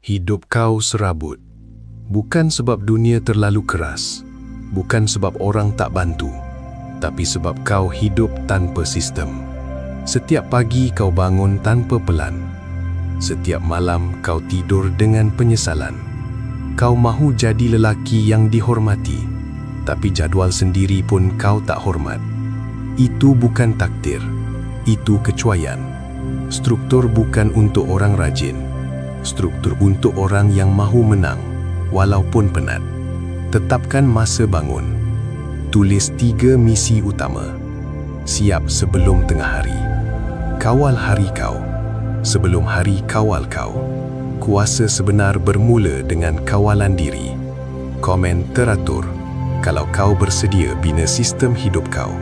Hidup kau serabut. Bukan sebab dunia terlalu keras, bukan sebab orang tak bantu, tapi sebab kau hidup tanpa sistem. Setiap pagi kau bangun tanpa pelan. Setiap malam kau tidur dengan penyesalan. Kau mahu jadi lelaki yang dihormati, tapi jadual sendiri pun kau tak hormat. Itu bukan takdir, itu kecuaian. Struktur bukan untuk orang rajin. Struktur untuk orang yang mahu menang, walaupun penat. Tetapkan masa bangun. Tulis 3 misi utama. Siap sebelum tengah hari. Kawal hari kau, sebelum hari kawal kau. Kuasa sebenar bermula dengan kawalan diri. Komen teratur kalau kau bersedia bina sistem hidup kau.